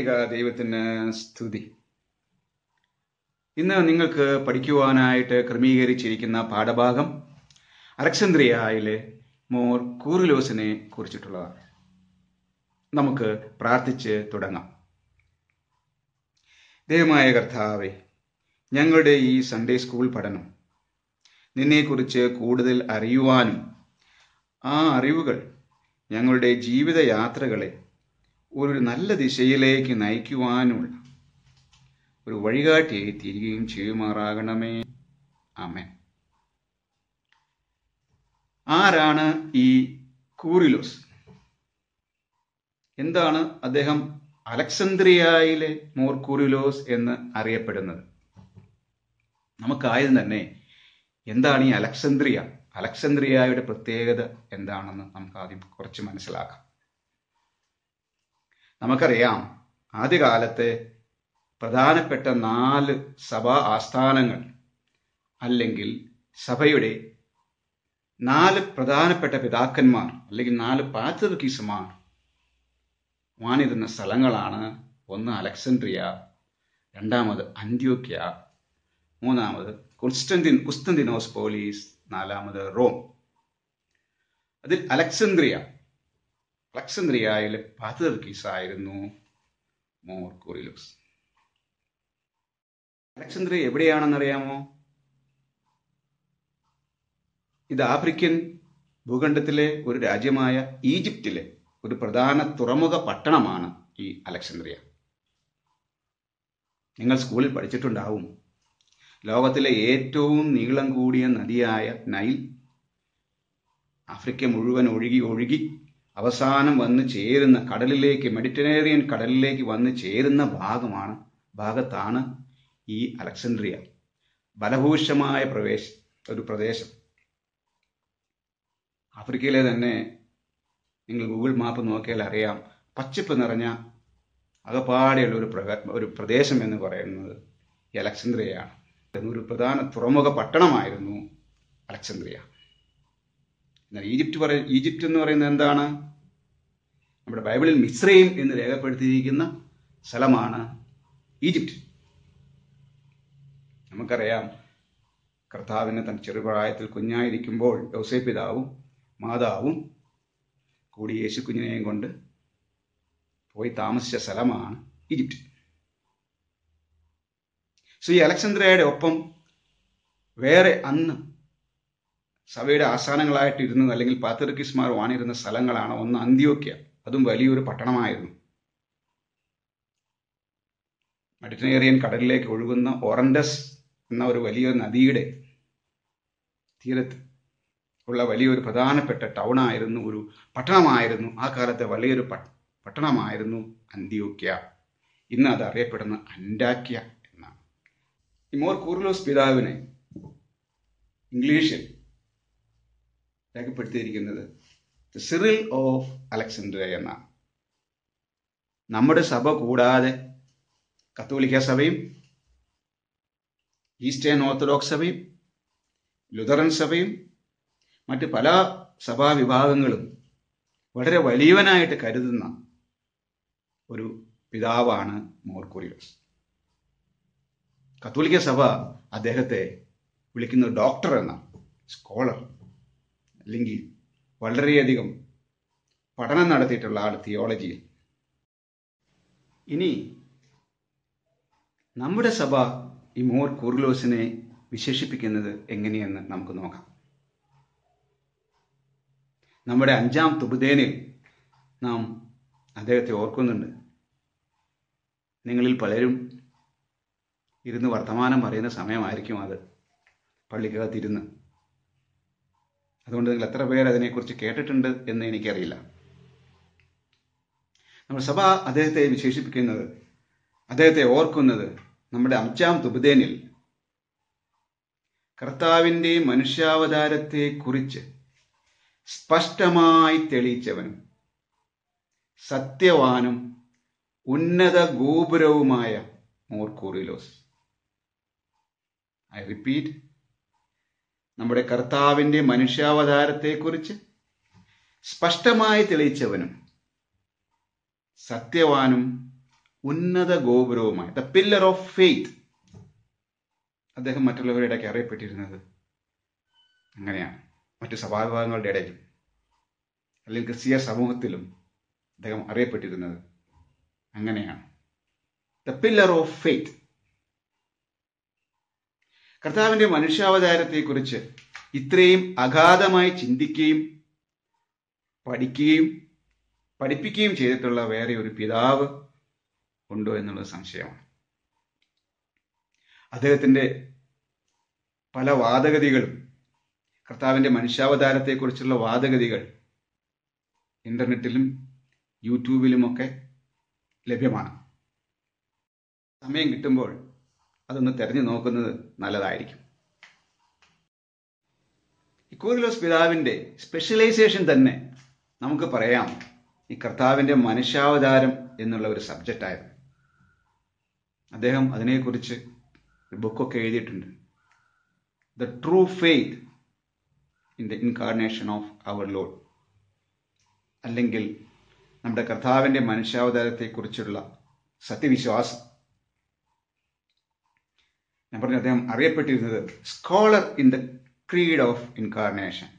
ത്രിയേക ദൈവത്തിന് സ്തുതി. ഇന്ന് നിങ്ങൾക്ക് പഠിക്കുവാനായിട്ട് ക്രമീകരിച്ചിരിക്കുന്ന പാഠഭാഗം അലക്സാന്ദ്രിയയിലെ മോർ കൂറിലോസിനെ കുറിച്ചിട്ടുള്ളതാണ്. നമുക്ക് പ്രാർത്ഥിച്ച് തുടങ്ങാം. ദൈവമായ കർത്താവേ, ഞങ്ങളുടെ ഈ സൺഡേ സ്കൂൾ പഠനം നിന്നെക്കുറിച്ച് കൂടുതൽ അറിയുവാനും ആ അറിവുകൾ ഞങ്ങളുടെ ജീവിതയാത്രകളെ ഒരു നല്ല ദിശയിലേക്ക് നയിക്കുവാനുള്ള ഒരു വഴികാട്ടിയായി തീരുകയും ചെയ്യുമാറാകണമേ. ആമേൻ. ആരാണ് ഈ കൂറിലോസ്? എന്താണ് അദ്ദേഹം അലക്സാന്ദ്രിയയിലെ മോർ കൂറിലോസ് എന്ന് അറിയപ്പെടുന്നത്? നമുക്കായത് തന്നെ എന്താണ് ഈ അലക്സാന്ദ്രിയയുടെ പ്രത്യേകത എന്താണെന്ന് നമുക്ക് ആദ്യം കുറച്ച് മനസ്സിലാക്കാം. നമുക്കറിയാം, ആദ്യകാലത്തെ പ്രധാനപ്പെട്ട 4 സഭാ ആസ്ഥാനങ്ങൾ അല്ലെങ്കിൽ സഭയുടെ 4 പ്രധാനപ്പെട്ട പിതാക്കന്മാർ അല്ലെങ്കിൽ 4 പാത്രിയർക്കീസുമാർ വാണിരുന്ന സ്ഥലങ്ങളാണ്. ഒന്ന് അലക്സാന്ദ്രിയ, രണ്ടാമത് അന്ത്യോക്യ, മൂന്നാമത് കുസ്തന്തിനോസ് പോലീസ്, നാലാമത് റോം. അതിൽ അലക്സാന്ദ്രിയയിലെ പാത്രിയർക്കീസ് ആയിരുന്നു മോർ കൂറിലോസ്. അലക്സാന്ദ്രിയ എവിടെയാണെന്നറിയാമോ? ഇത് ആഫ്രിക്കൻ ഭൂഖണ്ഡത്തിലെ ഒരു രാജ്യമായ ഈജിപ്തിലെ ഒരു പ്രധാന തുറമുഖ പട്ടണമാണ് ഈ അലക്സാന്ദ്രിയ. നിങ്ങൾ സ്കൂളിൽ പഠിച്ചിട്ടുണ്ടാവും, ലോകത്തിലെ ഏറ്റവും നീളം കൂടിയ നദിയായ നൈൽ ആഫ്രിക്ക മുഴുവൻ ഒഴുകി അവസാനം വന്ന് ചേരുന്ന കടലിലേക്ക്, മെഡിറ്ററേനിയൻ കടലിലേക്ക് വന്ന് ചേരുന്ന ഭാഗത്താണ് ഈ അലക്സാന്ദ്രിയ. ഫലഭൂയിഷ്ഠമായ ഒരു പ്രദേശം. ആഫ്രിക്കയിലെ തന്നെ നിങ്ങൾ ഗൂഗിൾ മാപ്പ് നോക്കിയാൽ അറിയാം, പച്ചപ്പ് നിറഞ്ഞ അകപ്പാടെയുള്ള ഒരു പ്രദേശം എന്ന് പറയുന്നത് ഈ അലക്സാന്ദ്രിയയാണ്. ഒരു പ്രധാന തുറമുഖ പട്ടണമായിരുന്നു അലക്സാന്ദ്രിയ. എന്നാൽ ഈജിപ്റ്റ് എന്ന് പറയുന്നത് എന്താണ്? നമ്മുടെ ബൈബിളിൽ മിസ്രൈം എന്ന് രേഖപ്പെടുത്തിയിരിക്കുന്ന സ്ഥലമാണ് ഈജിപ്റ്റ്. നമുക്കറിയാം, കർത്താവിനെ തന്റെ ചെറുപ്രായത്തിൽ കുഞ്ഞായിരിക്കുമ്പോൾ യോസേപ്പ് പിതാവും മാതാവും കൂടി യേശു കുഞ്ഞിനെയും കൊണ്ട് പോയി താമസിച്ച സ്ഥലമാണ് ഈജിപ്റ്റ്. ഈ അലക്സാന്ദ്രിയയുടെ ഒപ്പം വേറെ അന്ന് സഭയുടെ ആസ്ഥാനങ്ങളായിട്ടിരുന്നത് അല്ലെങ്കിൽ പാത്രിയർക്കീസുമാർ വാണിരുന്ന സ്ഥലങ്ങളാണ്. ഒന്ന് അന്ത്യോക്യ, അതും വലിയൊരു പട്ടണമായിരുന്നു. മെഡിറ്ററേനിയൻ കടലിലേക്ക് ഒഴുകുന്ന ഓറൻഡസ് എന്ന ഒരു വലിയ നദിയുടെ തീരത്ത് ഉള്ള വലിയൊരു പ്രധാനപ്പെട്ട ടൗണായിരുന്നു, ഒരു പട്ടണമായിരുന്നു. ആ കാലത്തെ വലിയൊരു പട്ടണമായിരുന്നു അന്ത്യോക്യ. ഇന്ന് അത് അറിയപ്പെടുന്ന അന്റാക്യ എന്നാണ്. ഈ മോർ കൂറിലോസ് പിതാവിനെ ഇംഗ്ലീഷിൽ രേഖപ്പെടുത്തിയിരിക്കുന്നത് ദ സിറിൽ ഓഫ് അലക്സാന്ദ്രിയ എന്നാണ്. നമ്മുടെ സഭ കൂടാതെ കത്തോലിക്ക സഭയും ഈസ്റ്റേൺ ഓർത്തഡോക്സ് സഭയും ലുതറൻ സഭയും മറ്റ് പല സഭാ വിഭാഗങ്ങളും വളരെ വലിയവനായിട്ട് കരുതുന്ന ഒരു പിതാവാണ് മോർ കൂറിലോസ്. കത്തോലിക്ക സഭ അദ്ദേഹത്തെ വിളിക്കുന്നത് ഡോക്ടർ എന്ന, സ്കോളർ, അല്ലെങ്കിൽ വളരെയധികം പഠനം നടത്തിയിട്ടുള്ള ആൾ തിയോളജിയിൽ. ഇനി നമ്മുടെ സഭ ഈ മോർ കൂറിലോസിനെ വിശേഷിപ്പിക്കുന്നത് എങ്ങനെയെന്ന് നമുക്ക് നോക്കാം. നമ്മുടെ 5-ാം തുബുദേനിൽ നാം അദ്ദേഹത്തെ ഓർക്കുന്നുണ്ട്. നിങ്ങളിൽ പലരും ഇരുന്ന് വർത്തമാനം പറയുന്ന സമയമായിരിക്കും അത്, പള്ളിക്കകത്തിരുന്ന്. അതുകൊണ്ട് നിങ്ങൾ എത്ര പേർ അതിനെക്കുറിച്ച് കേട്ടിട്ടുണ്ട് എന്ന് എനിക്കറിയില്ല. നമ്മുടെ സഭ അദ്ദേഹത്തെ വിശേഷിപ്പിക്കുന്നത്, അദ്ദേഹത്തെ ഓർക്കുന്നത് നമ്മുടെ 5-ാം തുബുദേനിൽ കർത്താവിൻ്റെ മനുഷ്യാവതാരത്തെ കുറിച്ച് സ്പഷ്ടമായി തെളിയിച്ചവനും സത്യവാനും ഉന്നത ഗോപുരവുമായ മോർ കൂറിലോസ്. ഐ റിപ്പീറ്റ്, നമ്മുടെ കർത്താവിൻ്റെ മനുഷ്യാവതാരത്തെക്കുറിച്ച് സ്പഷ്ടമായി തെളിയിച്ചവനും സത്യവാനും ഉന്നത ഗോപുരവുമായി, ദ പില്ലർ ഓഫ് ഫെയ്ത്ത്. അദ്ദേഹം മറ്റുള്ളവരുടെ ഇടയ്ക്ക് അറിയപ്പെട്ടിരുന്നത് അങ്ങനെയാണ്. മറ്റു സഭാവിഭാഗങ്ങളുടെ ഇടയിലും അല്ലെങ്കിൽ ക്രിസ്തീയ സമൂഹത്തിലും അദ്ദേഹം അറിയപ്പെട്ടിരുന്നത് അങ്ങനെയാണ്. The pillar of faith. കർത്താവിന്റെ മനുഷ്യാവതാരത്തെക്കുറിച്ച് ഇത്രയും അഗാധമായി ചിന്തിക്കുകയും പഠിക്കുകയും പഠിപ്പിക്കുകയും ചെയ്തിട്ടുള്ള വേറെ ഒരു പിതാവ് ഉണ്ടോ എന്നുള്ളത് സംശയമാണ്. അദ്ദേഹത്തിന്റെ പല വാദഗതികളും, കർത്താവിന്റെ മനുഷ്യാവതാരത്തെക്കുറിച്ചുള്ള വാദഗതികൾ ഇന്റർനെറ്റിലും യൂട്യൂബിലുമൊക്കെ ലഭ്യമാണ്. സമയം കിട്ടുമ്പോൾ അതൊന്ന് തെരഞ്ഞു നോക്കുന്നത് നല്ലതായിരിക്കും. കൂറിലോസ് പിതാവിന്റെ സ്പെഷ്യലൈസേഷൻ തന്നെ നമുക്ക് പറയാം ഈ കർത്താവിന്റെ മനുഷ്യാവതാരം എന്നുള്ള ഒരു സബ്ജക്റ്റായിരുന്നു. അദ്ദേഹം അതിനെക്കുറിച്ച് ഒരു ബുക്കൊക്കെ എഴുതിയിട്ടുണ്ട്. The true faith in the incarnation of our lord, അല്ലെങ്കിൽ നമ്മുടെ കർത്താവിന്റെ മനുഷ്യാവതാരത്തെക്കുറിച്ചുള്ള സത്യവിശ്വാസം. ഞാൻ പറഞ്ഞു, അദ്ദേഹം അറിയപ്പെട്ടിരുന്നത് scholar in the creed of incarnation.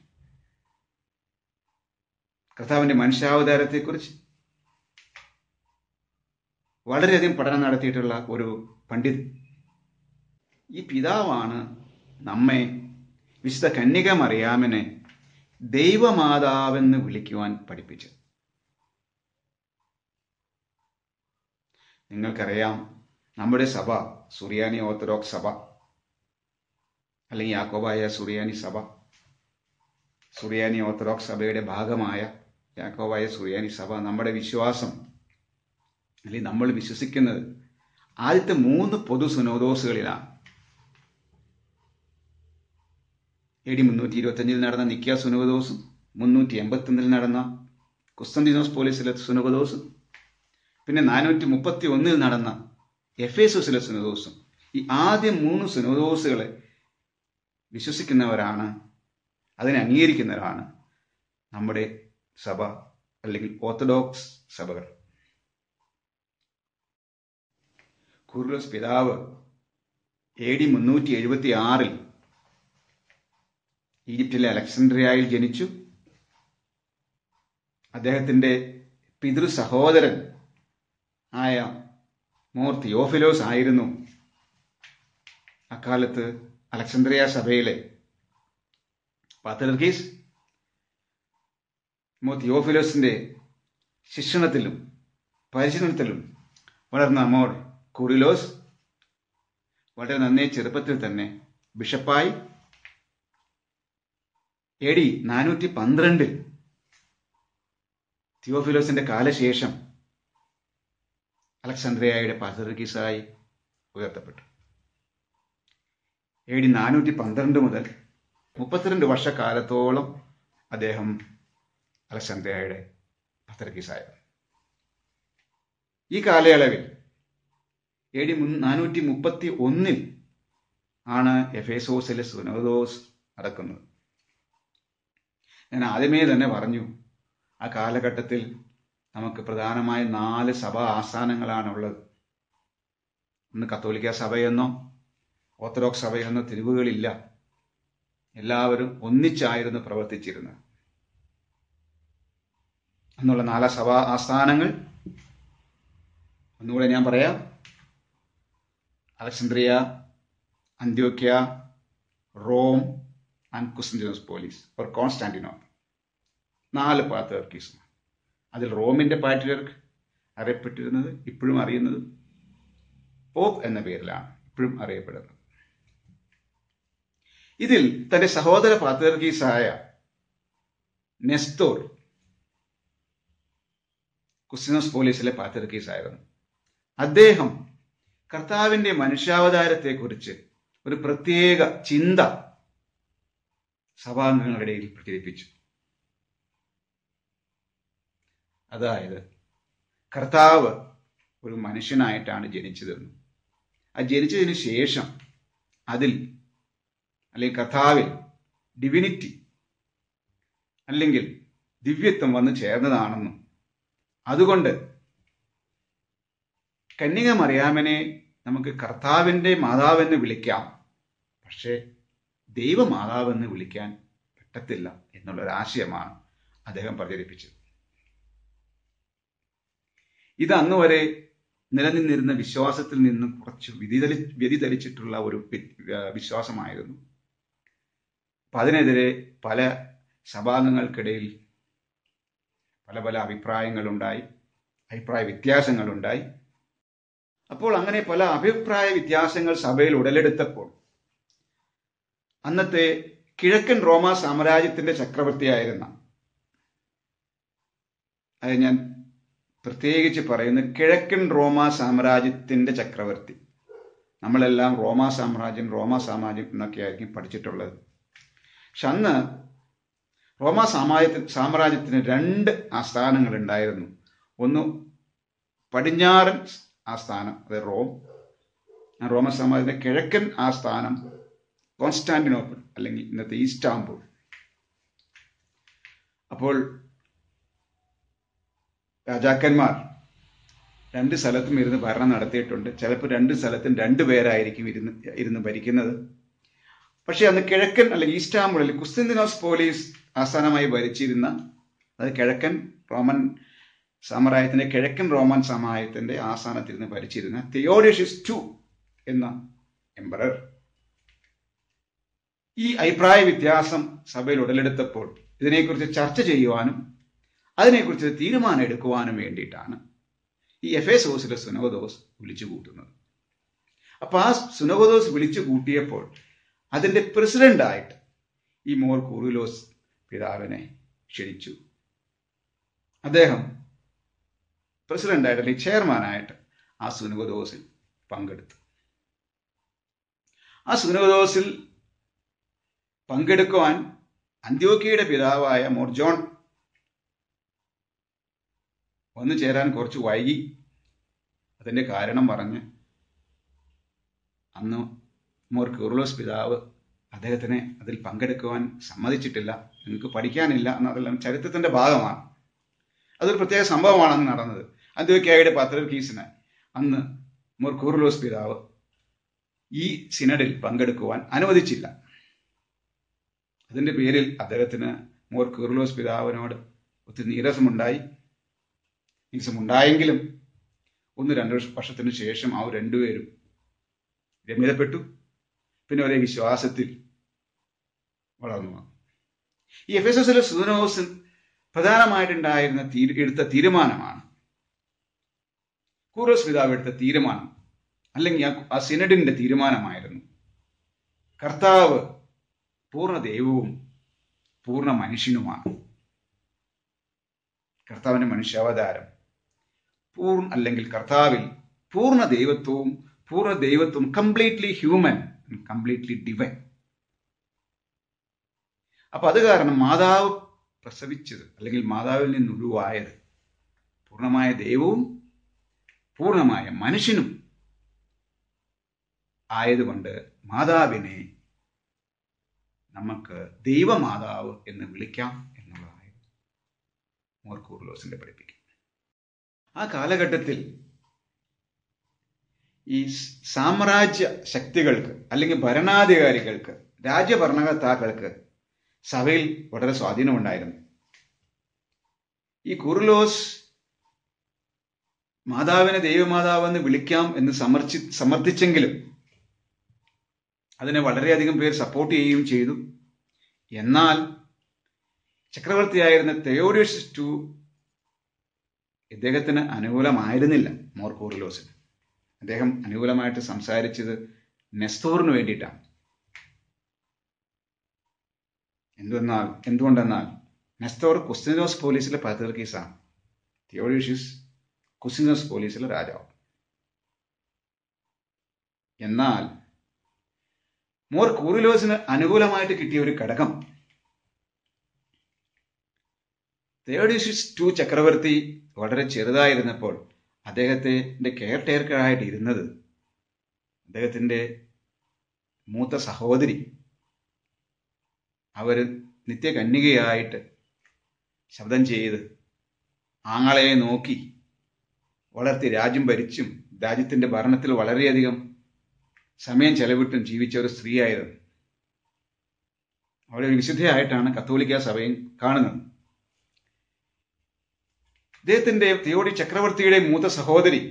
കർത്താവിന്റെ മനുഷ്യാവതാരത്തെക്കുറിച്ച് വളരെയധികം പഠനം നടത്തിയിട്ടുള്ള ഒരു പണ്ഡിതൻ. ഈ പിതാവാണ് നമ്മെ, വിശുദ്ധ കന്യക മറിയാമിനെ ദൈവമാതാവെന്ന് വിളിക്കുവാൻ പഠിപ്പിച്ചത്. നിങ്ങൾക്കറിയാം, നമ്മുടെ സഭ സുറിയാനി ഓർത്തഡോക്സ് സഭ, അല്ലെങ്കിൽ യാക്കോബായ സുറിയാനി സഭ, സുറിയാനി ഓർത്തഡോക്സ് സഭയുടെ ഭാഗമായ യാക്കോബായ സുറിയാനി സഭ, നമ്മുടെ വിശ്വാസം അല്ലെങ്കിൽ നമ്മൾ വിശ്വസിക്കുന്നത് ആദ്യത്തെ 3 പൊതു സുനോദോസുകളിലാണ്. AD 325 നടന്ന നിക്കിയ സുനോദോസും 381 നടന്ന കുസ്തന്തീനോസ് പോലീസിലെ സുനോദോസും പിന്നെ 431 നടന്ന എഫേസോസിലെ സുനോദോസും. ഈ ആദ്യ 3 സുനോദോസുകളെ വിശ്വസിക്കുന്നവരാണ്, അതിനെ അംഗീകരിക്കുന്നവരാണ് നമ്മുടെ സഭ അല്ലെങ്കിൽ ഓർത്തഡോക്സ് സഭകൾ. കൂറിലോസ് പിതാവ് AD 376 ഈജിപ്തിലെ അലക്സാണ്ട്രിയയിൽ ജനിച്ചു. അദ്ദേഹത്തിന്റെ പിതൃ സഹോദരൻ ആയ മോർ തിയോഫിലോസ് ആയിരുന്നു അക്കാലത്ത് അലക്സാണ്ട്രിയ സഭയിലെ പാത്രിയർക്കീസ്. മോർ തിയോഫിലോസിന്റെ ശിക്ഷണത്തിലും പരിശീലനത്തിലും വളർന്ന മോർ കൂറിലോസ് വളരെ നന്നേ ചെറുപ്പത്തിൽ തന്നെ ബിഷപ്പായി. AD 412 തിയോഫിലോസിന്റെ കാലശേഷം അലക്സാണ്ട്രിയയുടെ പാത്രിയർക്കീസായി ഉയർത്തപ്പെട്ടു. AD 412 മുതൽ 32 വർഷക്കാലത്തോളം അദ്ദേഹം അലക്സാണ്ട്രിയയുടെ പാത്രിയർക്കീസായിരുന്നു. ഈ കാലയളവിൽ AD 431 ആണ് എഫേസോസിലെ സുനോദോസ് നടക്കുന്നത്. ഞാൻ ആദ്യമേ തന്നെ പറഞ്ഞു, ആ കാലഘട്ടത്തിൽ നമുക്ക് പ്രധാനമായ 4 സഭാ ആസ്ഥാനങ്ങളാണുള്ളത്. ഒന്ന് കത്തോലിക്ക സഭയെന്നോ ഓർത്തഡോക്സ് സഭയെന്നോ തിരിവുകളില്ല. എല്ലാവരും ഒന്നിച്ചായിരുന്നു പ്രവർത്തിച്ചിരുന്നത്. എന്നുള്ള 4 സഭാ ആസ്ഥാനങ്ങൾ ഒന്നുകൂടെ ഞാൻ പറയാം. അലക്സാണ്ട്രിയ, അന്ത്യോക്യ, റോം ആൻഡ് കുസ്തന്തീനോസ് പോലീസ് ഓർ കോൺസ്റ്റാന്റിനോപ്പിൾ. 4 പാത്രിയർക്കീസ്. അതിൽ റോമിന്റെ പാട്രിയർക്ക് അറിയപ്പെട്ടിരുന്നത്, ഇപ്പോഴും അറിയുന്നത് പോപ്പ് എന്ന പേരിലാണ് ഇപ്പോഴും അറിയപ്പെടുന്നത്. ഇതിൽ തന്റെ സഹോദര പാത്രിയർക്കീസായ നെസ്തോർ കുസ്തന്തീനോസ് പോലീസിലെ പാത്രിയർക്കീസായിരുന്നു. അദ്ദേഹം കർത്താവിന്റെ മനുഷ്യാവതാരത്തെക്കുറിച്ച് ഒരു പ്രത്യേക ചിന്ത സഭാംഗങ്ങളുടെ ഇടയിൽ പ്രചരിപ്പിച്ചു. അതായത് കർത്താവ് ഒരു മനുഷ്യനായിട്ടാണ് ജനിച്ചതെന്നും ആ ജനിച്ചതിന് ശേഷം അതിൽ അല്ലെങ്കിൽ കർത്താവിൽ ഡിവിനിറ്റി അല്ലെങ്കിൽ ദിവ്യത്വം വന്ന് ചേർന്നതാണെന്നും അതുകൊണ്ട് കന്യക മറിയാമനെ നമുക്ക് കർത്താവിൻ്റെ മാതാവെന്ന് വിളിക്കാം, പക്ഷേ ദൈവമാതാവെന്ന് വിളിക്കാൻ പറ്റത്തില്ല എന്നുള്ളൊരാശയമാണ് അദ്ദേഹം പ്രചരിപ്പിച്ചത്. ഇത് അന്നുവരെ നിലനിന്നിരുന്ന വിശ്വാസത്തിൽ നിന്നും കുറച്ച് വ്യതിചലിച്ചിട്ടുള്ള ഒരു വിശ്വാസമായിരുന്നു. അപ്പം അതിനെതിരെ പല സഭാംഗങ്ങൾക്കിടയിൽ പല പല അഭിപ്രായ വ്യത്യാസങ്ങളുണ്ടായി. അപ്പോൾ അങ്ങനെ പല അഭിപ്രായ വ്യത്യാസങ്ങൾ സഭയിൽ ഉടലെടുത്തപ്പോൾ അന്നത്തെ കിഴക്കൻ റോമ സാമ്രാജ്യത്തിന്റെ ചക്രവർത്തിയായിരുന്ന, അത് ഞാൻ പ്രത്യേകിച്ച് പറയുന്ന കിഴക്കൻ റോമ സാമ്രാജ്യത്തിന്റെ ചക്രവർത്തി, നമ്മളെല്ലാം റോമാ സാമ്രാജ്യം എന്നൊക്കെ ആയിരിക്കും പഠിച്ചിട്ടുള്ളത്. പക്ഷെ അന്ന് റോമാ സാമ്രാജ്യത്തിന് 2 ആസ്ഥാനങ്ങൾ ഉണ്ടായിരുന്നു. ഒന്ന് പടിഞ്ഞാറൻ ആസ്ഥാനം, അത് റോമ സാമ്രാജ്യത്തിന്റെ കിഴക്കൻ ആസ്ഥാനം കോൺസ്റ്റാന്റിനോപ്പിൾ അല്ലെങ്കിൽ ഇന്നത്തെ ഈസ്റ്റാംബുൾ. അപ്പോൾ രാജാക്കന്മാർ 2 സ്ഥലത്തും ഇരുന്ന് ഭരണം നടത്തിയിട്ടുണ്ട്. ചിലപ്പോൾ 2 സ്ഥലത്തും 2 പേരായിരിക്കും ഇരുന്ന് ഭരിക്കുന്നത്. പക്ഷെ അന്ന് കിഴക്കൻ അല്ലെങ്കിൽ ഈസ്റ്റാംബുളിൽ കുസ്തന്തിനോസ് പോലീസ് ആസ്ഥാനമായി ഭരിച്ചിരുന്ന, അത് കിഴക്കൻ റോമൻ സാമ്രാജ്യത്തിന്റെ കിഴക്കൻ റോമൻ സാമ്രാജ്യത്തിന്റെ ആസ്ഥാനത്തിരുന്ന് ഭരിച്ചിരുന്ന തിയോഡോഷ്യസ് II എന്ന എംപറർ ഈ അഭിപ്രായ വ്യത്യാസം സഭയിൽ ഉടലെടുത്തപ്പോൾ ഇതിനെക്കുറിച്ച് ചർച്ച ചെയ്യുവാനും അതിനെക്കുറിച്ച് തീരുമാനം എടുക്കുവാനും വേണ്ടിയിട്ടാണ് ഈ എഫേസോസിലെ സുനോദോസ് വിളിച്ചു കൂട്ടുന്നത്. അപ്പൊ ആ സുനോദോസ് വിളിച്ചു കൂട്ടിയപ്പോൾ അതിന്റെ പ്രസിഡന്റായിട്ട് ഈ മോർ കൂറിലോസ് പിതാവിനെ ക്ഷണിച്ചു. അദ്ദേഹം പ്രസിഡന്റായിട്ട് അല്ലെങ്കിൽ ചെയർമാനായിട്ട് ആ സുനോദോസിൽ പങ്കെടുത്തു. ആ സുനോദോസിൽ പങ്കെടുക്കുവാൻ അന്ത്യോക്യയുടെ പിതാവായ മോർ ജോൺ വന്നു ചേരാൻ കുറച്ച് വൈകി. അതിന്റെ കാരണം പറഞ്ഞ് അന്ന് മോർ കൂറിലോസ് പിതാവ് അദ്ദേഹത്തിനെ അതിൽ പങ്കെടുക്കുവാൻ സമ്മതിച്ചിട്ടില്ല, നിങ്ങൾക്ക് പഠിക്കാനില്ല എന്നതെല്ലാം ചരിത്രത്തിന്റെ ഭാഗമാണ്. അതൊരു പ്രത്യേക സംഭവമാണ് അന്ന് നടന്നത്. അന്ത്യോക്യയുടെ പത്രിയർക്കീസിന് അന്ന് മോർ കൂറിലോസ് പിതാവ് ഈ സിനഡിൽ പങ്കെടുക്കുവാൻ അനുവദിച്ചില്ല. അതിന്റെ പേരിൽ അദ്ദേഹത്തിന് മോർ കൂറിലോസ് പിതാവിനോട് ഒത്തിരി നീരസമുണ്ടായെങ്കിലും 1-2 വർഷത്തിന് ശേഷം ആ 2 പേരും രമ്യതപ്പെട്ടു. പിന്നെ ഒരേ വിശ്വാസത്തിൽ വളർന്നു വന്നു. ഈ എഫേസോസിലെ സുനോദോസ് പ്രധാനമായിട്ടുണ്ടായിരുന്ന എടുത്ത തീരുമാനമാണ്, കൂറിലോസ് പിതാവ് എടുത്ത തീരുമാനം അല്ലെങ്കിൽ ആ സിനഡിന്റെ തീരുമാനമായിരുന്നു, കർത്താവ് പൂർണ്ണ ദൈവവും പൂർണ്ണ മനുഷ്യനുമാണ്. കർത്താവിന്റെ മനുഷ്യാവതാരം അല്ലെങ്കിൽ കർത്താവിൽ പൂർണ്ണ ദൈവത്വവും കംപ്ലീറ്റ്ലി ഹ്യൂമൻ, കംപ്ലീറ്റ്ലി ഡിവൈൻ. അപ്പൊ അത് കാരണം മാതാവ് പ്രസവിച്ചത് അല്ലെങ്കിൽ മാതാവിൽ നിന്നുരുവായത് പൂർണ്ണമായ ദൈവവും പൂർണ്ണമായ മനുഷ്യനും ആയതുകൊണ്ട് മാതാവിനെ നമുക്ക് ദൈവമാതാവ് എന്ന് വിളിക്കാം എന്നുള്ളതായിരുന്നു മോർ കൂറിലോസിന്റെ പഠിപ്പിക്കൽ. ആ കാലഘട്ടത്തിൽ ഈ സാമ്രാജ്യ ശക്തികൾക്ക് അല്ലെങ്കിൽ ഭരണാധികാരികൾക്ക്, രാജ്യഭരണകർത്താക്കൾക്ക് സഭയിൽ വളരെ സ്വാധീനമുണ്ടായിരുന്നു. ഈ കൂറിലോസ് മാതാവിനെ ദൈവമാതാവെന്ന് വിളിക്കാം എന്ന് സമർത്ഥിച്ചെങ്കിലും അതിനെ വളരെയധികം പേർ സപ്പോർട്ട് ചെയ്യുകയും ചെയ്തു. എന്നാൽ ചക്രവർത്തിയായിരുന്ന തിയോഡോഷ്യസ് II ഇദ്ദേഹത്തിന് അനുകൂലമായിരുന്നില്ല. മോർ കൂറിലോസിന് അദ്ദേഹം അനുകൂലമായിട്ട് സംസാരിച്ചത് നെസ്തോറിന് വേണ്ടിയിട്ടാണ്. എന്തുകൊണ്ടെന്നാൽ നെസ്തോർ കുസ്തന്തിനോസ് പോലീസിലെ പത്രിയർക്കീസാണ്, തിയോഡോഷ്യസ് കുസ്തന്തിനോസ് പോലീസിലെ രാജാവ്. എന്നാൽ മോർ കൂറിലോസിന് അനുകൂലമായിട്ട് കിട്ടിയ ഒരു ഘടകം, തിയോഡോഷ്യസ് II ചക്രവർത്തി വളരെ ചെറുതായിരുന്നപ്പോൾ അദ്ദേഹത്തിന്റെ കെയർ ടേക്കറായിട്ട് ഇരുന്നത് അദ്ദേഹത്തിന്റെ മൂത്ത സഹോദരി. അവർ നിത്യകന്യകയായിട്ട് ശബ്ദം ചെയ്ത് ആങ്ങളെ നോക്കി വളർത്തി രാജ്യം ഭരിച്ചും രാജ്യത്തിന്റെ ഭരണത്തിൽ വളരെയധികം സമയം ചെലവിട്ടും ജീവിച്ച ഒരു സ്ത്രീയായിരുന്നു. അവളെ ഒരു വിശുദ്ധയായിട്ടാണ് കത്തോലിക്ക സഭയും കാണുന്നത്. ഇദ്ദേഹത്തിന്റെ തിയോഡി ചക്രവർത്തിയുടെ മൂത്ത സഹോദരി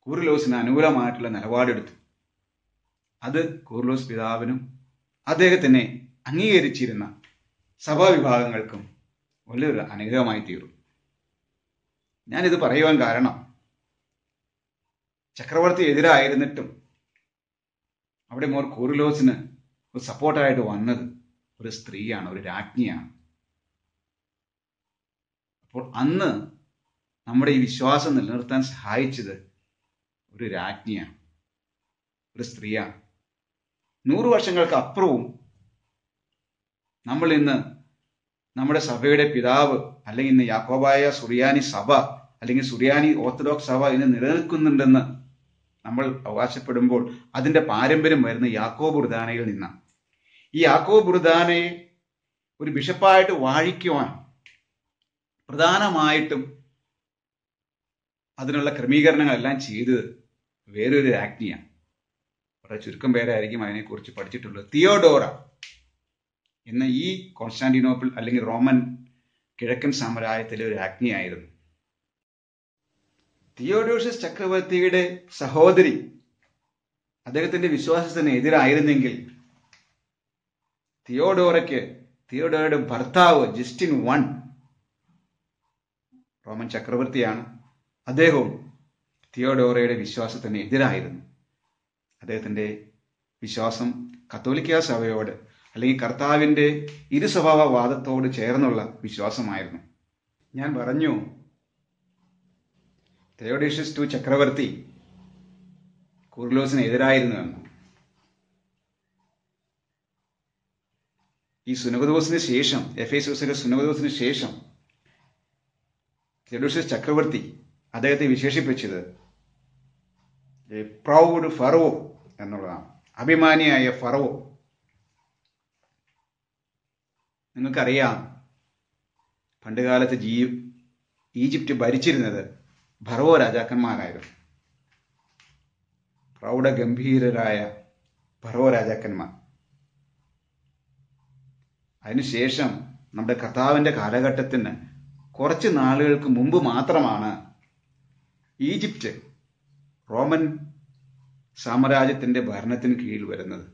കൂറിലോസിന് അനുകൂലമായിട്ടുള്ള നിലപാടെടുത്തു. അത് കൂറിലോസ് പിതാവിനും അദ്ദേഹത്തിനെ അംഗീകരിച്ചിരുന്ന സഭാവിഭാഗങ്ങൾക്കും വലിയൊരു അനുഗ്രഹമായി തീർന്നു. ഞാനിത് പറയുവാൻ കാരണം, ചക്രവർത്തി എതിരായിരുന്നിട്ടും അവിടെ മോർ കൂറിലോസിന് ഒരു സപ്പോർട്ടായിട്ട് വന്നത് ഒരു സ്ത്രീയാണ്, ഒരു രാജ്ഞിയാണ്. അപ്പോൾ അന്ന് നമ്മുടെ ഈ വിശ്വാസം നിലനിർത്താൻ സഹായിച്ചത് ഒരു രാജ്ഞിയാണ്, ഒരു സ്ത്രീയാണ്. 100 വർഷങ്ങൾക്ക് അപ്പുറവും നമ്മൾ ഇന്ന് നമ്മുടെ സഭയുടെ പിതാവ്, അല്ലെങ്കിൽ ഇന്ന് യാക്കോബായ സുറിയാനി സഭ, അല്ലെങ്കിൽ സുറിയാനി ഓർത്തഡോക്സ് സഭ ഇന്ന് നിലനിൽക്കുന്നുണ്ടെന്ന് നമ്മൾ അവകാശപ്പെടുമ്പോൾ അതിന്റെ പാരമ്പര്യം വരുന്ന യാക്കോബ് ബുർദാനയിൽ നിന്നാണ്. ഈ യാക്കോബ് ബുർദാനയെ ഒരു ബിഷപ്പായിട്ട് വാഴിക്കുവാൻ പ്രധാനമായിട്ടും അതിനുള്ള ക്രമീകരണങ്ങളെല്ലാം ചെയ്തത് വേറൊരു രാജ്ഞിയാണ്. വളരെ ചുരുക്കം പേരായിരിക്കും അതിനെക്കുറിച്ച് പഠിച്ചിട്ടുള്ളത്. തിയോഡോറ എന്ന ഈ കോൺസ്റ്റാന്റിനോപ്പിൾ അല്ലെങ്കിൽ റോമൻ കിഴക്കൻ സാമ്രാജ്യത്തിലെ ഒരു രാജ്ഞിയായിരുന്നു. തിയോഡോഷ്യസ് ചക്രവർത്തിയുടെ സഹോദരി അദ്ദേഹത്തിന്റെ വിശ്വാസത്തിന് എതിരായിരുന്നെങ്കിൽ തിയോഡോറയുടെ ഭർത്താവ് ജസ്റ്റിൻ I റോമൻ ചക്രവർത്തിയാണ്. അദ്ദേഹവും തിയോഡോറയുടെ വിശ്വാസത്തിന് എതിരായിരുന്നു. അദ്ദേഹത്തിന്റെ വിശ്വാസം കത്തോലിക്ക സഭയോട് അല്ലെങ്കിൽ കർത്താവിന്റെ ഇരുസ്വഭാവവാദത്തോട് ചേർന്നുള്ള വിശ്വാസമായിരുന്നു. ഞാൻ പറഞ്ഞു, തിയോഡോഷ്യസ് II ചക്രവർത്തി കൂറിലോസിന് എതിരായിരുന്നുവെന്ന്. ഈ സുനകദോസിന് ശേഷം, എഫേസോസിലെ സുനകദോസിന് ശേഷം തിയോഡോഷ്യസ് ചക്രവർത്തി അദ്ദേഹത്തെ വിശേഷിപ്പിച്ചത് എ പ്രൗഡ് ഫറവോ എന്നുള്ളതാണ്, അഭിമാനിയായ ഫറവോ. നിങ്ങൾക്കറിയാം, പണ്ടുകാലത്ത് ഈജിപ്റ്റ് ഭരിച്ചിരുന്നത് ഫറവോ രാജാക്കന്മാരായിരുന്നു. പ്രൗഢഗംഭീരരായ ഫറവോ രാജാക്കന്മാർ. അതിനുശേഷം നമ്മുടെ കർത്താവിന്റെ കാലഘട്ടത്തിന് കുറച്ച് നാളുകൾക്ക് മുമ്പ് മാത്രമാണ് ഈജിപ്റ്റ് റോമൻ സാമ്രാജ്യത്തിന്റെ ഭരണത്തിന് കീഴിൽ വരുന്നത്.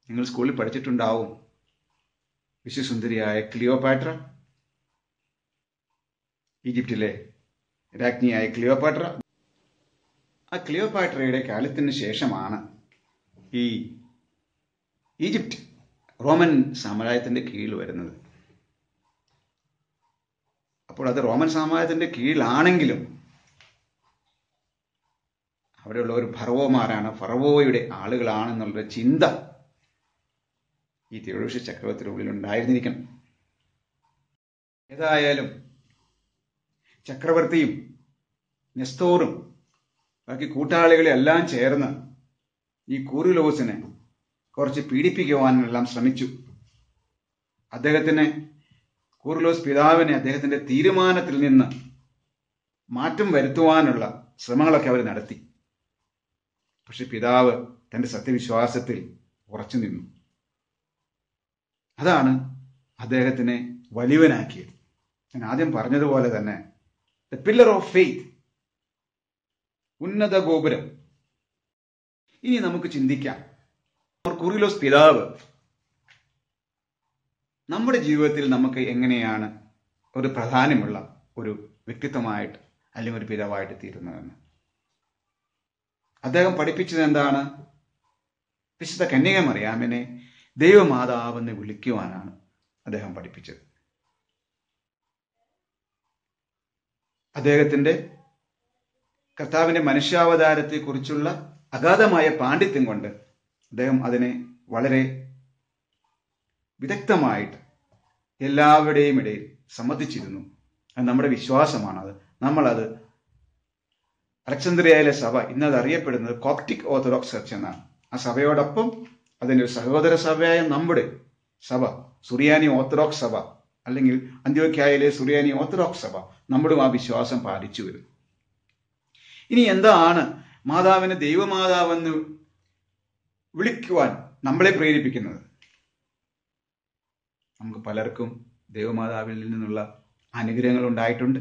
നിങ്ങൾ സ്കൂളിൽ പഠിച്ചിട്ടുണ്ടാവും, വിശ്വസുന്ദരിയായ ക്ലിയോപാട്ര, ഈജിപ്തിലെ രാജ്ഞിയായ ക്ലിയോപാട്ര. ആ ക്ലിയോപാട്രയുടെ കാലത്തിന് ശേഷമാണ് ഈ ഈജിപ്റ്റ് റോമൻ സാമ്രാജ്യത്തിന്റെ കീഴിൽ വരുന്നത്. അപ്പോൾ അത് റോമൻ സാമ്രാജ്യത്തിന്റെ കീഴിലാണെങ്കിലും അവിടെയുള്ള ഒരു ഫറവോമാരാണ്, ഫറവോയുടെ ആളുകളാണെന്നുള്ളൊരു ചിന്ത ഈ തിയോഡോഷ്യസ് ചക്രവർത്തിയുടെ ഉള്ളിൽ ഉണ്ടായിരുന്നിരിക്കണം. ഏതായാലും ചക്രവർത്തിയും നെസ്തോറും ബാക്കി കൂട്ടാളികളെ എല്ലാം ചേർന്ന് ഈ കൂറിലോസിനെ കുറച്ച് പീഡിപ്പിക്കുവാനെല്ലാം ശ്രമിച്ചു. കൂറിലോസ് പിതാവിനെ അദ്ദേഹത്തിന്റെ തീരുമാനത്തിൽ നിന്ന് മാറ്റം വരുത്തുവാനുള്ള ശ്രമങ്ങളൊക്കെ അവർ നടത്തി. പക്ഷെ പിതാവ് തന്റെ സത്യവിശ്വാസത്തിൽ ഉറച്ചു നിന്നു. അതാണ് അദ്ദേഹത്തിനെ വലിയവനാക്കിയത്. ഞാൻ ആദ്യം പറഞ്ഞതുപോലെ തന്നെ ദ പില്ലർ ഓഫ് ഫെയ്ത്ത്, ഉന്നത ഗോപുരം. ഇനി നമുക്ക് ചിന്തിക്കാം, കൂറിലോസ് പിതാവ് നമ്മുടെ ജീവിതത്തിൽ നമുക്ക് എങ്ങനെയാണ് ഒരു പ്രാധാന്യമുള്ള ഒരു വ്യക്തിത്വമായിട്ട് അല്ലെങ്കിൽ ഒരു പിതാവായിട്ട് തീരുന്നതെന്ന്. അദ്ദേഹം പഠിപ്പിച്ചത് എന്താണ്? വിശുദ്ധ കന്യക മറിയാമിനെ ദൈവമാതാവെന്ന് വിളിക്കുവാനാണ് അദ്ദേഹം പഠിപ്പിച്ചത്. അദ്ദേഹത്തിന്റെ കർത്താവിന്റെ മനുഷ്യാവതാരത്തെക്കുറിച്ചുള്ള അഗാധമായ പാണ്ഡിത്യം കൊണ്ട് അദ്ദേഹം അതിനെ വളരെ വിദഗ്ധമായിട്ട് എല്ലാവരുടെയും ഇടയിൽ സമ്മതിച്ചിരുന്നു. അത് നമ്മുടെ വിശ്വാസമാണത്. നമ്മളത് അലക്സാന്ദ്രിയയിലെ സഭ ഇന്നത് അറിയപ്പെടുന്നത് കോപ്റ്റിക് ഓർത്തഡോക്സ് ചർച്ച് എന്നാണ്. ആ സഭയോടൊപ്പം അതിൻ്റെ ഒരു സഹോദര സഭയായ നമ്മുടെ സഭ സുറിയാനി ഓർത്തഡോക്സ് സഭ അല്ലെങ്കിൽ അന്ത്യോക്യായിലെ സുറിയാനി ഓർത്തഡോക്സ് സഭ നമ്മളും ആ വിശ്വാസം പാലിച്ചു വരും. ഇനി എന്താണ് മാതാവിനെ ദൈവമാതാവെന്ന് വിളിക്കുവാൻ നമ്മളെ പ്രേരിപ്പിക്കുന്നത്? നമുക്ക് പലർക്കും ദൈവമാതാവിൽ നിന്നുള്ള അനുഗ്രഹങ്ങൾ ഉണ്ടായിട്ടുണ്ട്.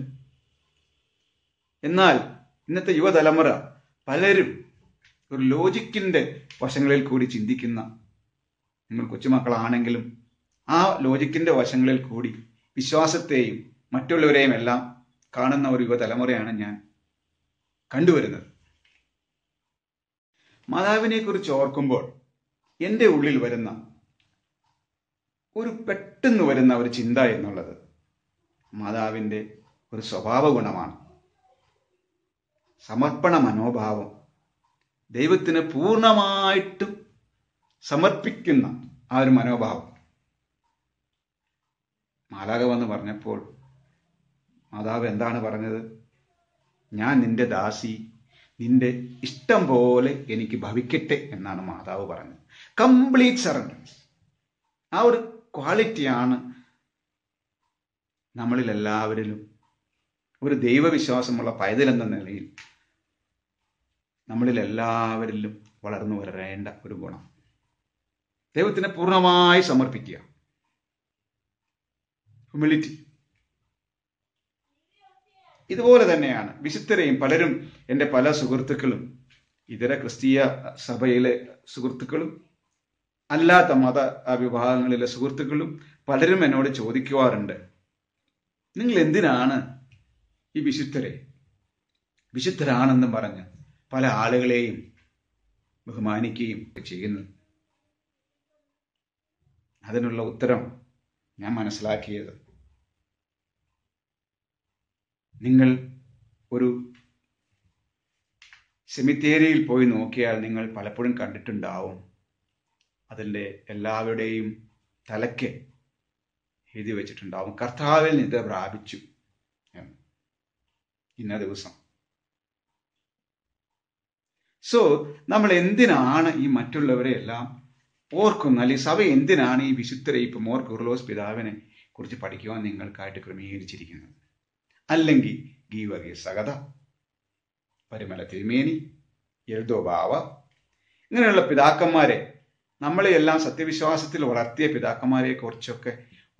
എന്നാൽ ഇന്നത്തെ യുവതലമുറ പലരും ഒരു ലോജിക്കിന്റെ വശങ്ങളിൽ കൂടി ചിന്തിക്കുന്ന, നിങ്ങൾ കൊച്ചുമക്കളാണെങ്കിലും ആ ലോജിക്കിന്റെ വശങ്ങളിൽ കൂടി വിശ്വാസത്തെയും മറ്റുള്ളവരെയും എല്ലാം കാണുന്ന ഒരു യുവതലമുറയാണ് ഞാൻ കണ്ടുവരുന്നത്. മാതാവിനെ കുറിച്ച് ഓർക്കുമ്പോൾ എൻ്റെ ഉള്ളിൽ വരുന്ന പെട്ടെന്ന് വരുന്ന ഒരു ചിന്ത എന്നുള്ളത് മാതാവിൻ്റെ ഒരു സ്വഭാവ ഗുണമാണ്. സമർപ്പണ മനോഭാവം, ദൈവത്തിന് പൂർണ്ണമായിട്ടും സമർപ്പിക്കുന്ന ആ ഒരു മനോഭാവം. മാലാഖ വന്ന് പറഞ്ഞപ്പോൾ മാതാവ് എന്താണ് പറഞ്ഞത്? ഞാൻ നിന്റെ ദാസി, നിന്റെ ഇഷ്ടം പോലെ എനിക്ക് ഭവിക്കട്ടെ എന്നാണ് മാതാവ് പറഞ്ഞത്. Complete surrender. ആ ഒരു ക്വാളിറ്റിയാണ് നമ്മളിൽ എല്ലാവരിലും ഒരു ദൈവവിശ്വാസമുള്ള പൈതൽ എന്ന നിലയിൽ നമ്മളിൽ എല്ലാവരിലും വളർന്നു വരേണ്ട ഒരു ഗുണം. ദൈവത്തിനെ പൂർണ്ണമായി സമർപ്പിക്കുക. ഹ്യൂമിലിറ്റി. ഇതുപോലെ തന്നെയാണ് വിശുദ്ധരെയും പലരും, എൻ്റെ പല സുഹൃത്തുക്കളും, ഇതര ക്രിസ്തീയ സഭയിലെ സുഹൃത്തുക്കളും അല്ലാത്ത മത വിഭാഗങ്ങളിലെ സുഹൃത്തുക്കളും പലരും എന്നോട് ചോദിക്കുവാറുണ്ട്, നിങ്ങൾ എന്തിനാണ് ഈ വിശുദ്ധരാണെന്നും പറഞ്ഞ് പല ആളുകളെയും ബഹുമാനിക്കുകയും ചെയ്യുന്നത്? അതിനുള്ള ഉത്തരം ഞാൻ മനസ്സിലാക്കിയത്, നിങ്ങൾ ഒരു സെമിത്തേരിയിൽ പോയി നോക്കിയാൽ നിങ്ങൾ പലപ്പോഴും കണ്ടിട്ടുണ്ടാവും, അതിൻ്റെ എല്ലാവരുടെയും തലയ്ക്ക് എഴുതി വെച്ചിട്ടുണ്ടാവും, കർത്താവിൽ നിദ്ര പ്രാപിച്ചു എന്ന്, ഇന്ന ദിവസം. സോ നമ്മൾ എന്തിനാണ് ഈ മറ്റുള്ളവരെ എല്ലാം ഓർക്കുന്നത്? അല്ലെങ്കിൽ സഭ എന്തിനാണ് ഈ വിശുദ്ധരെ, ഇപ്പം മോർ കുർലോസ് പിതാവിനെ കുറിച്ച് പഠിക്കുവാൻ നിങ്ങൾക്കായിട്ട് ക്രമീകരിച്ചിരിക്കുന്നത്? അല്ലെങ്കിൽ ഗീവർഗീസ് സഗത, പരിമല തിരുമേനി, എൽദോ ബാവ, ഇങ്ങനെയുള്ള പിതാക്കന്മാരെ, നമ്മളെയെല്ലാം സത്യവിശ്വാസത്തിൽ വളർത്തിയ പിതാക്കന്മാരെ കുറിച്ചൊക്കെ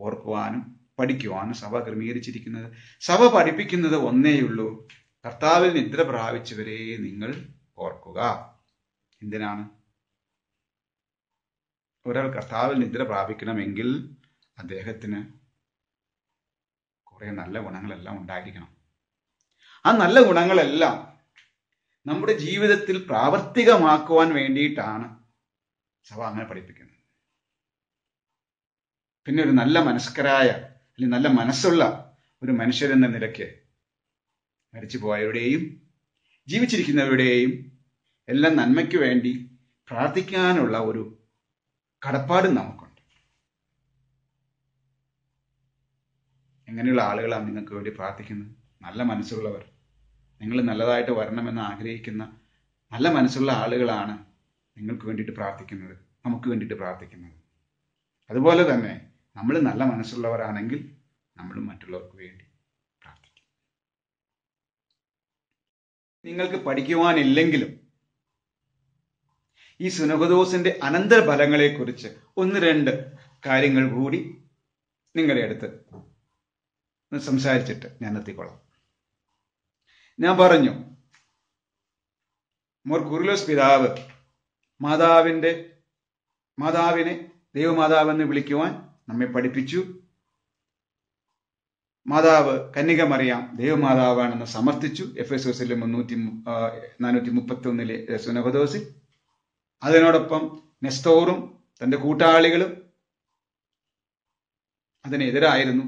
ഓർക്കുവാനും പഠിക്കുവാനും സഭ ക്രമീകരിച്ചിരിക്കുന്നത്. സഭ പഠിപ്പിക്കുന്നത് ഒന്നേയുള്ളൂ, കർത്താവിൽ നിദ്ര പ്രാപിച്ചവരെ നിങ്ങൾ ഓർക്കുക. എന്തിനാണ്? ഒരാൾ കർത്താവിൽ നിദ്ര പ്രാപിക്കണമെങ്കിൽ അദ്ദേഹത്തിന് കുറെ നല്ല ഗുണങ്ങളെല്ലാം ഉണ്ടായിരിക്കണം. ആ നല്ല ഗുണങ്ങളെല്ലാം നമ്മുടെ ജീവിതത്തിൽ പ്രാവർത്തികമാക്കുവാൻ വേണ്ടിയിട്ടാണ് സഭ അങ്ങനെ പഠിപ്പിക്കുന്നത്. പിന്നെ ഒരു നല്ല മനസ്കരായ അല്ലെങ്കിൽ നല്ല മനസ്സുള്ള ഒരു മനുഷ്യരെന്ന നിലയ്ക്ക് മരിച്ചു പോയവരുടെയും ജീവിച്ചിരിക്കുന്നവരുടെയും എല്ലാം നന്മയ്ക്ക് വേണ്ടി പ്രാർത്ഥിക്കാനുള്ള ഒരു കടപ്പാടും നമുക്കുണ്ട്. എങ്ങനെയുള്ള ആളുകളാണ് നിങ്ങൾക്ക് വേണ്ടി പ്രാർത്ഥിക്കുന്നത്? നല്ല മനസ്സുള്ളവർ, നിങ്ങൾ നല്ലതായിട്ട് വരണമെന്ന് ആഗ്രഹിക്കുന്ന നല്ല മനസ്സുള്ള ആളുകളാണ് നിങ്ങൾക്ക് വേണ്ടിയിട്ട് പ്രാർത്ഥിക്കുന്നത്, നമുക്ക് വേണ്ടിയിട്ട് പ്രാർത്ഥിക്കുന്നത്. അതുപോലെ തന്നെ നമ്മൾ നല്ല മനസ്സുള്ളവരാണെങ്കിൽ നമ്മൾ മറ്റുള്ളവർക്ക് വേണ്ടി പ്രാർത്ഥിക്കും. നിങ്ങൾക്ക് പഠിക്കുവാനില്ലെങ്കിലും ഈ സുനഹദോസിന്റെ അനന്തരഫലങ്ങളെക്കുറിച്ച് 1-2 കാര്യങ്ങൾ കൂടി നിങ്ങളുടെ അടുത്ത് സംസാരിച്ചിട്ട് ഞാൻ നിർത്തിക്കൊള്ളാം. ഞാൻ പറഞ്ഞു, മോർ കുർലോസ് പിതാവ് മാതാവിനെ ദൈവമാതാവെന്ന് വിളിക്കുവാൻ നമ്മെ പഠിപ്പിച്ചു. മാതാവ് കന്യക മറിയാം ദൈവമാതാവാണെന്ന് സമർത്ഥിച്ചു എഫെസോസിലെ 431 സുനഹദോസിൽ. അതിനോടൊപ്പം നെസ്തോറും തന്റെ കൂട്ടാളികളും അതിനെതിരായിരുന്നു.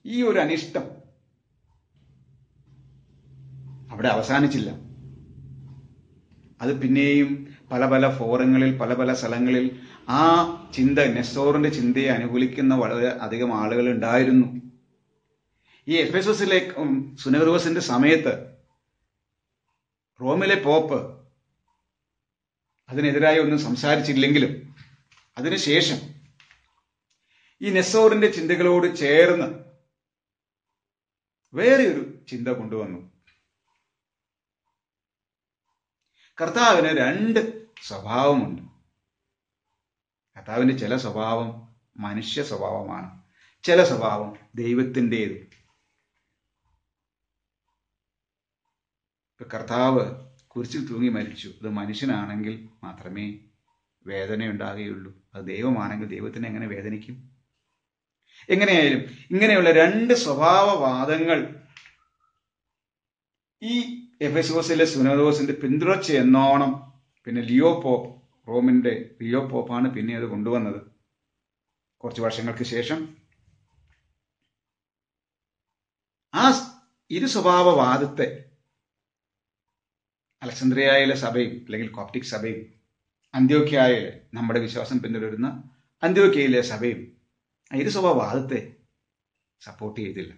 ഈ ഒരു അനിഷ്ടം അവിടെ അവസാനിച്ചില്ല. അത് പിന്നെയും പല പല ഫോറങ്ങളിൽ പല സ്ഥലങ്ങളിൽ ആ ചിന്ത, നെസ്തോറിന്റെ ചിന്തയെ അനുകൂലിക്കുന്ന വളരെ അധികം ആളുകൾ ഉണ്ടായിരുന്നു. ഈ എഫെസോസിലെ സുനഹദോസിന്റെ സമയത്ത് റോമിലെ പോപ്പ് അതിനെതിരായി ഒന്നും സംസാരിച്ചില്ലെങ്കിലും അതിനുശേഷം ഈ നെസ്തോറിന്റെ ചിന്തകളോട് ചേർന്ന് വേറെ ഒരു ചിന്ത കൊണ്ടുവന്നു. കർത്താവിന് രണ്ട് സ്വഭാവമുണ്ട്. കർത്താവിന്റെ ചില സ്വഭാവം മനുഷ്യ സ്വഭാവമാണ്, ചില സ്വഭാവം ദൈവത്തിൻ്റെത്. ഇപ്പൊ കർത്താവ് കുരിശിൽ തൂങ്ങി മരിച്ചു. അത് മനുഷ്യനാണെങ്കിൽ മാത്രമേ വേദന ഉണ്ടാകുകയുള്ളൂ. അത് ദൈവമാണെങ്കിൽ ദൈവത്തിന് എങ്ങനെ വേദനിക്കും? എങ്ങനെയായാലും ഇങ്ങനെയുള്ള രണ്ട് സ്വഭാവവാദങ്ങൾ ഈ എഫെസോസിലെ സുനദോസിന്റെ പിന്തുടർച്ച എന്നോണം പിന്നെ ലിയോ പോപ്പ്, റോമിന്റെ ലിയോ പോപ്പാണ് പിന്നെ അത് കൊണ്ടുവന്നത്. കുറച്ച് വർഷങ്ങൾക്ക് ശേഷം ആ ഇരു സ്വഭാവവാദത്തെ അലക്സാന്ദ്രിയയിലെ സഭയും അല്ലെങ്കിൽ കോപ്റ്റിക് സഭയും അന്ത്യോക്യയിലെ നമ്മുടെ വിശ്വാസം പിന്തുടരുന്ന അന്ത്യോക്യയിലെ സഭയും ഇരു സ്വഭാവവാദത്തെ സപ്പോർട്ട് ചെയ്തില്ല.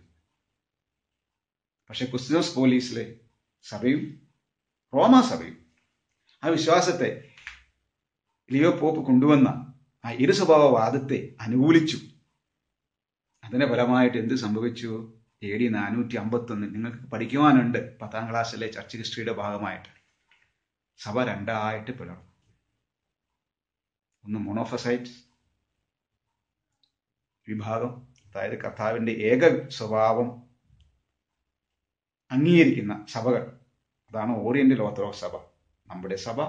പക്ഷെ കുസ്തിനോസ് പോലീസിലെ സഭയും റോമാ സഭയും ആ വിശ്വാസത്തെ ലിയോ പോപ്പ് കൊണ്ടുവന്ന ആ ഇരു സ്വഭാവവാദത്തെ അനുകൂലിച്ചു. അതിന്റെ ഫലമായിട്ട് എന്ത് സംഭവിച്ചു? AD 451 നിങ്ങൾക്ക് പഠിക്കുവാനുണ്ട് 10ാം ക്ലാസ്സിലെ ചർച്ച് ഹിസ്റ്ററിയുടെ ഭാഗമായിട്ട്. സഭ രണ്ടായിട്ട് പിളർന്നു. ഒന്ന് മോണോഫസൈറ്റ് വിഭാഗം, അതായത് കർത്താവിന്റെ ഏക സ്വഭാവം അംഗീകരിക്കുന്ന സഭകൾ. അതാണ് ഓറിയന്റൽ ഓർത്തഡോക്സ് സഭ, നമ്മുടെ സഭ,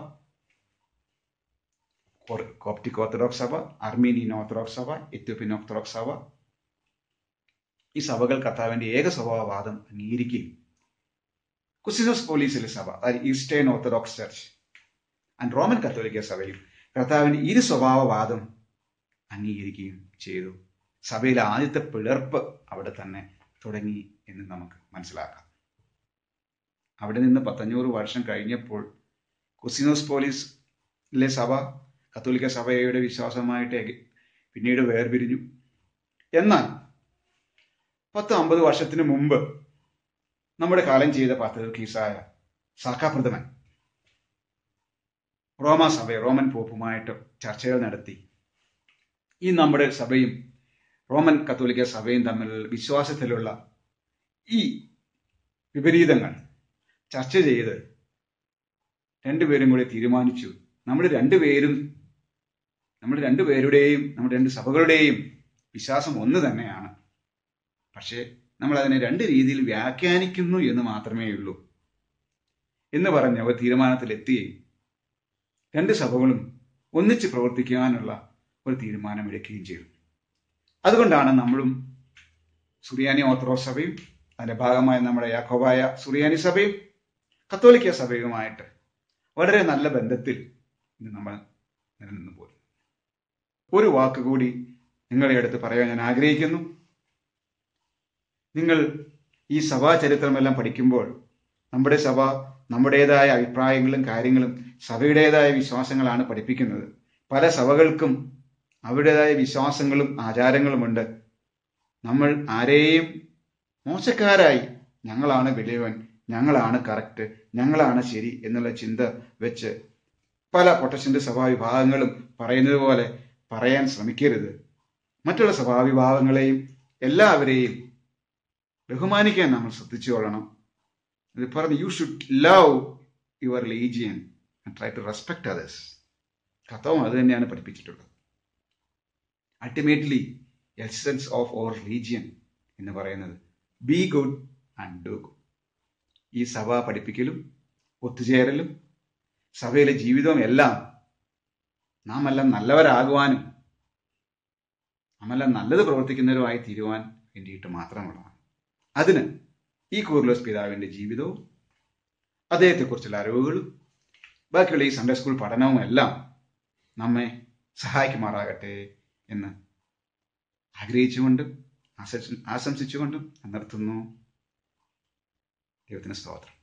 കോപ്റ്റിക് ഓർത്തഡോക്സ് സഭ, അർമീനിയൻ ഓർത്തഡോക്സ് സഭ, എത്യോപ്യൻ ഓർത്തഡോക്സ് സഭ. ഈ സഭകൾ കർത്താവിന്റെ ഏക സ്വഭാവവാദം അംഗീകരിക്കുകയും കുസ്തിനോസ് പോലീസിലെ സഭ, അതായത് eastern orthodox church and Roman കത്തോലിക്ക സഭയും കർത്താവിന്റെ ഇരു സ്വഭാവവാദം അംഗീകരിക്കുകയും ചെയ്തു. സഭയിലെ ആദ്യത്തെ പിളർപ്പ് അവിടെ തന്നെ തുടങ്ങി എന്ന് നമുക്ക് മനസ്സിലാക്കാം. അവിടെ നിന്ന് 500 വർഷം കഴിഞ്ഞപ്പോൾ കുസ്തിനോസ് പോലീസിലെ സഭ കത്തോലിക്ക സഭയുടെ വിശ്വാസമായിട്ട് പിന്നീട് വേർപിരിഞ്ഞു. എന്നാൽ 10-50 വർഷത്തിന് മുമ്പ് നമ്മുടെ കാലം ചെയ്ത പാത്രീസായ സാഖാപ്രഥമൻ റോമാ സഭ, റോമൻ പോപ്പുമായിട്ട് ചർച്ചകൾ നടത്തി. ഈ നമ്മുടെ സഭയും റോമൻ കത്തോലിക്ക സഭയും തമ്മിലുള്ള വിശ്വാസത്തിലുള്ള ഈ വിപരീതങ്ങൾ ചർച്ച ചെയ്ത് രണ്ടുപേരും കൂടി തീരുമാനിച്ചു, നമ്മുടെ രണ്ടുപേരുടെയും നമ്മുടെ രണ്ട് സഭകളുടെയും വിശ്വാസം ഒന്ന് തന്നെയാണ്. പക്ഷേ നമ്മൾ അതിനെ രണ്ട് രീതിയിൽ വ്യാഖ്യാനിക്കുന്നു എന്ന് മാത്രമേ ഉള്ളൂ എന്ന് പറഞ്ഞ് അവർ തീരുമാനത്തിലെത്തുകയും രണ്ട് സഭകളും ഒന്നിച്ച് പ്രവർത്തിക്കാനുള്ള ഒരു തീരുമാനമെടുക്കുകയും ചെയ്തു. അതുകൊണ്ടാണ് നമ്മളും സുറിയാനി ഓർത്തഡോക്സ് സഭയും അതിന്റെ ഭാഗമായ നമ്മുടെ യാക്കോബായ സുറിയാനി സഭയും കത്തോലിക്ക സഭയുമായിട്ട് വളരെ നല്ല ബന്ധത്തിൽ ഇന്ന് നമ്മൾ നിലനിന്നു പോയി. ഒരു വാക്കുകൂടി നിങ്ങളെ അടുത്ത് പറയാൻ ഞാൻ ആഗ്രഹിക്കുന്നു. നിങ്ങൾ ഈ സഭാ ചരിത്രമെല്ലാം പഠിക്കുമ്പോൾ നമ്മുടെ സഭ നമ്മുടേതായ അഭിപ്രായങ്ങളും കാര്യങ്ങളും സഭയുടേതായ വിശ്വാസങ്ങളാണ് പഠിപ്പിക്കുന്നത്. പല സഭകൾക്കും അവരുടേതായ വിശ്വാസങ്ങളും ആചാരങ്ങളുമുണ്ട്. നമ്മൾ ആരെയും മോശക്കാരായി ഞങ്ങളാണ് വലിയവൻ, ഞങ്ങളാണ് കറക്റ്റ്, ഞങ്ങളാണ് ശരി എന്നുള്ള ചിന്ത വെച്ച് പല പ്രൊട്ടസ്റ്റന്റ് സഭാവിഭാഗങ്ങളും പറയുന്നത് പോലെ പറയാൻ ശ്രമിക്കരുത്. മറ്റുള്ള സഭാവിഭാഗങ്ങളെയും എല്ലാവരെയും ബഹുമാനിക്കാൻ നമ്മൾ ശ്രദ്ധിച്ചുകൊള്ളണം. ഇത് പറഞ്ഞ് you should love your religion and try to respect others. കർത്താവും അത് തന്നെയാണ് പഠിപ്പിച്ചിട്ടുള്ളത്. Ultimately essence of our religion എന്ന് പറയുന്നത് be good and do good. ഈ സഭ പഠിപ്പിക്കലും ഒത്തുചേരലും സഭയിലെ ജീവിതവും എല്ലാം നാം എല്ലാം നല്ലവരാകുവാനും നാമെല്ലാം നല്ലത് പ്രവർത്തിക്കുന്നവരുമായി തീരുവാൻ വേണ്ടിയിട്ട് മാത്രമുള്ളതാണ്. അതിന് ഈ കൂർലോസ് പിതാവിന്റെ ജീവിതവും അദ്ദേഹത്തെക്കുറിച്ചുള്ള അറിവുകളും ബാക്കിയുള്ള ഈ സൺഡേ സ്കൂൾ പഠനവും എല്ലാം നമ്മെ സഹായിക്കുമാറാകട്ടെ എന്ന് ആഗ്രഹിച്ചുകൊണ്ടും ആശംസിച്ചുകൊണ്ടും നിർത്തുന്നു. ദൈവത്തിന് സ്തോത്രം.